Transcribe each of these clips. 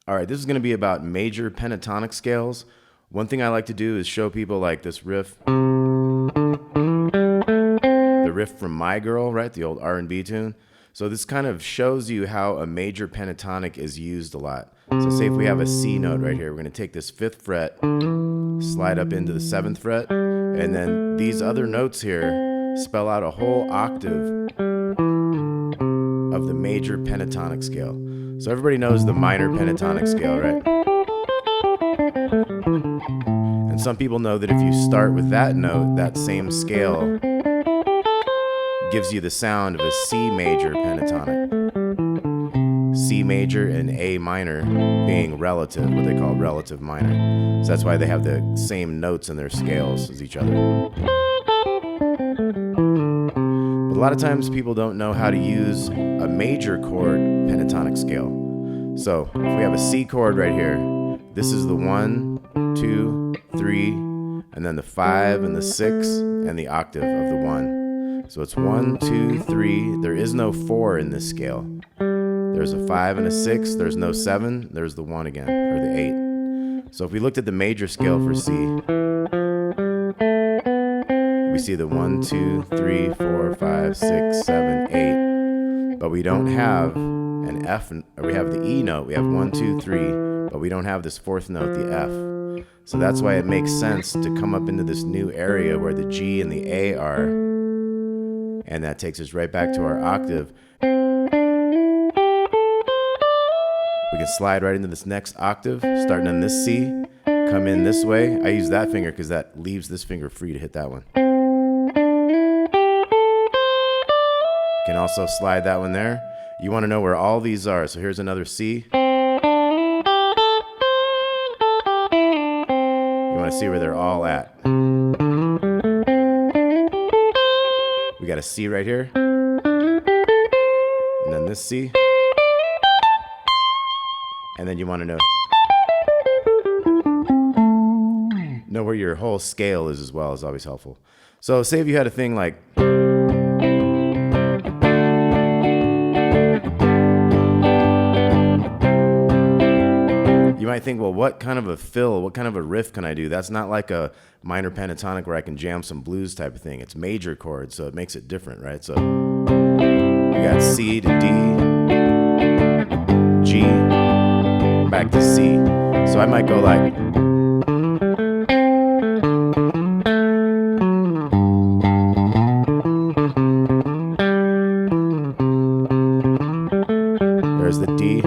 All right, this is going to be about major pentatonic scales. One thing I like to do is show people like this riff. The riff from My Girl, right? The old R&B tune. So this kind of shows you how a major pentatonic is used a lot. So say if we have a C note right here, we're going to take this 5th fret, slide up into the 7th fret, and then these other notes here spell out a whole octave of the major pentatonic scale. So everybody knows the minor pentatonic scale, right? And some people know that if you start with that note, that same scale gives you the sound of a C major pentatonic. C major and A minor being relative, what they call relative minor. So that's why they have the same notes in their scales as each other. But a lot of times people don't know how to use a major chord pentatonic scale. So if we have a C chord right here, this is the 1, 2, 3, and then the 5 and the 6 and the octave of the 1. So it's 1, 2, 3. There is no 4 in this scale. There's a 5 and a 6. There's no 7. There's the 1 again, or the 8. So if we looked at the major scale for C, we see the 1, 2, 3, 4, 5, 6, 7, 8. But we don't have an F, or we have the E note. We have 1, 2, 3, but we don't have this 4th note, the F. So that's why it makes sense to come up into this new area where the G and the A are. And that takes us right back to our octave. We can slide right into this next octave, starting on this C, come in this way. I use that finger because that leaves this finger free to hit that one. You can also slide that one there. You want to know where all these are, so here's another C. You want to see where they're all at. We got a C right here, and then this C, and then you want to know where your whole scale is as well, is always helpful. So say if you had a thing like, you might think, well, what kind of a fill, what kind of a riff can I do? That's not like a minor pentatonic where I can jam some blues type of thing. It's major chords, so it makes it different, right? So we got C to D, G, back to C. So I might go like, there's the D.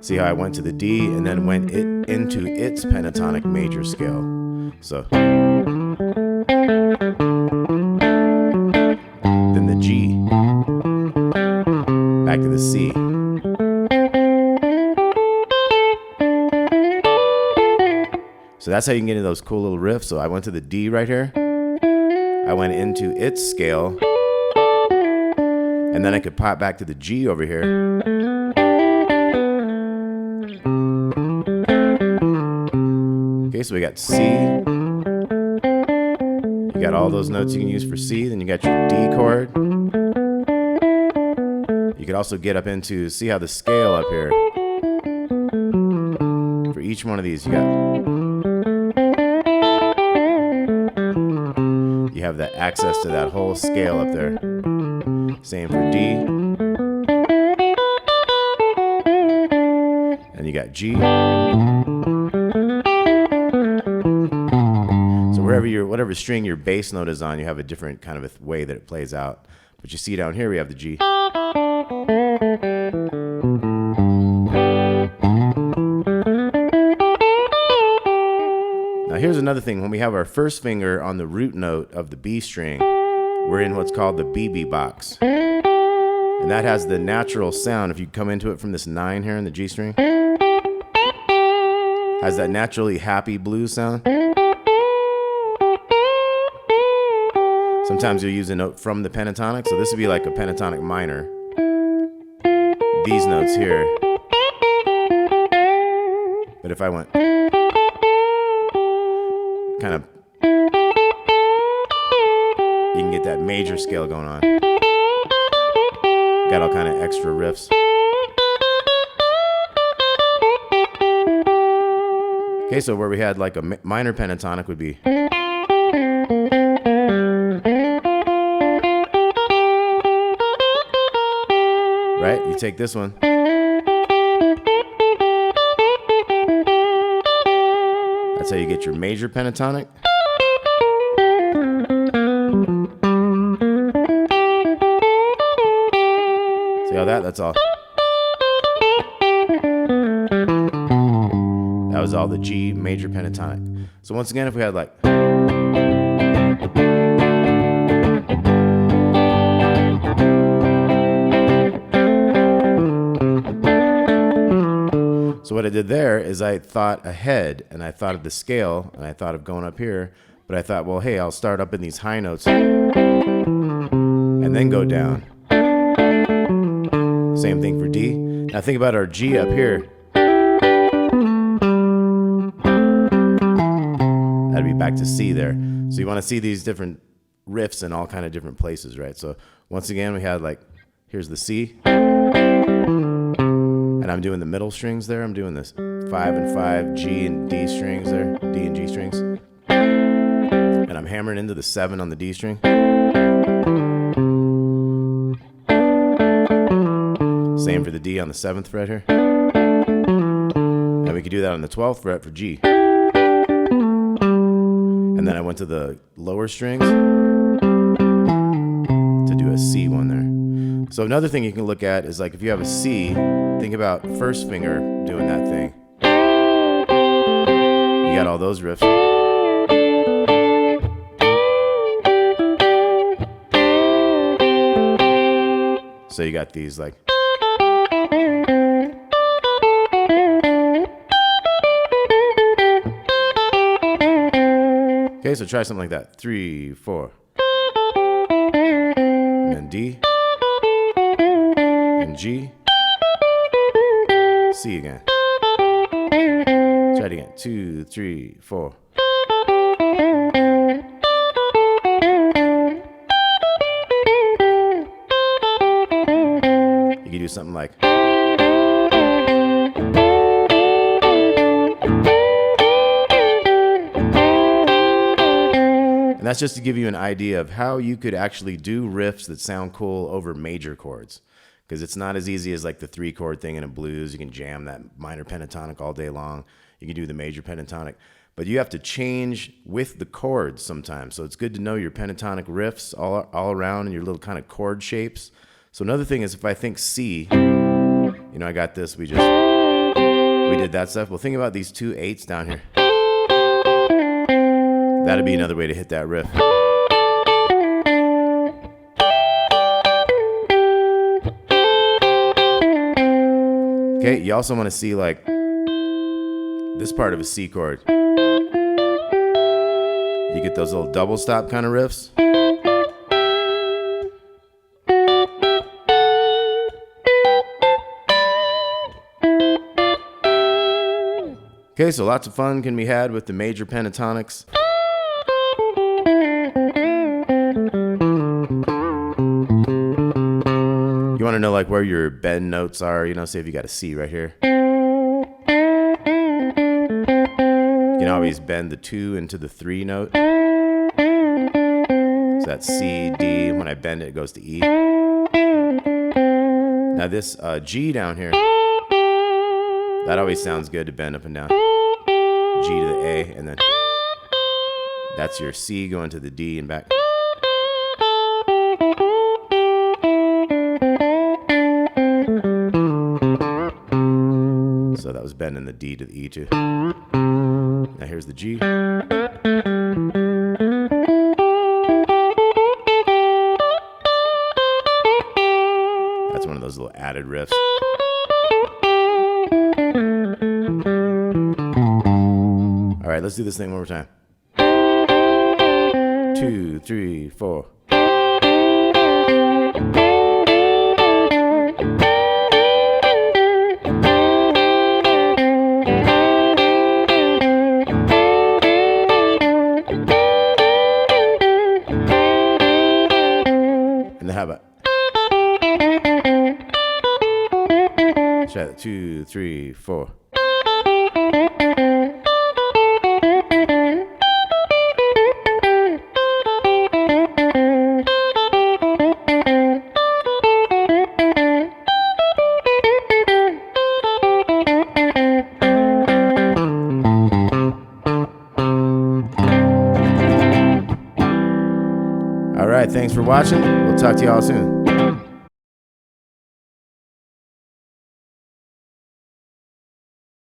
See how I went to the D and then went into its pentatonic major scale. So then the G, back to the C. So that's how you can get into those cool little riffs. So I went to the D right here. I went into its scale. And then I could pop back to the G over here. Okay, so we got C. You got all those notes you can use for C. Then you got your D chord. You could also get up into, see how the scale up here. For each one of these, you have that access to that whole scale up there. Same for D. And you got G. So whatever string your bass note is on, you have a different kind of a way that it plays out. But you see down here we have the G. Now here's another thing. When we have our first finger on the root note of the B string, we're in what's called the B.B.Box. And that has the natural sound. If you come into it from this 9 here in the G string, has that naturally happy blues sound. Sometimes you'll use a note from the pentatonic. So this would be like a pentatonic minor. These notes here. But if I went kind of, you can get that major scale going on. Got all kind of extra riffs. Okay, so where we had like a minor pentatonic would be. Right? You take this one. That's how you get your major pentatonic. See how that's all. That was all the G major pentatonic. So once again, if we had like. So what I did there is I thought ahead, and I thought of the scale, and I thought of going up here, but I thought, well, hey, I'll start up in these high notes and then go down. Same thing for D. Now think about our G up here. That'd be back to C there. So you want to see these different riffs in all kind of different places, right? So once again, we had like, here's the C. And I'm doing the middle strings there. I'm doing this 5 and 5, G and D strings there, D and G strings. And I'm hammering into the 7 on the D string. Same for the D on the 7th fret here. And we could do that on the 12th fret for G. And then I went to the lower strings to do a C one there. So another thing you can look at is like if you have a C, think about first finger doing that thing. You got all those riffs. So you got these like. Okay, so try something like that. 3, 4. And then D. And G. C again. Try it again. 2, 3, 4. You can do something like. And that's just to give you an idea of how you could actually do riffs that sound cool over major chords. Because it's not as easy as like the 3-chord thing in a blues. You can jam that minor pentatonic all day long. You can do the major pentatonic. But you have to change with the chords sometimes. So it's good to know your pentatonic riffs all around and your little kind of chord shapes. So another thing is if I think C, you know, I got this, we did that stuff. Well, think about these 2 8s down here. That'd be another way to hit that riff. Okay, you also want to see like this part of a C chord. You get those little double stop kind of riffs. Okay, so lots of fun can be had with the major pentatonics. You want to know like where your bend notes are, you know, say if you got a C right here. You can always bend the 2 into the 3 note. So that's C, D, when I bend it, it goes to E. Now this G down here, that always sounds good to bend up and down. G to the A, and then that's your C going to the D and back. So that was bending the D to the E too. Now here's the G. That's one of those little added riffs. All right, let's do this thing one more time. 2, 3, 4. How about? Try that. 2, 3, 4. right, thanks for watching. We'll talk to you all soon.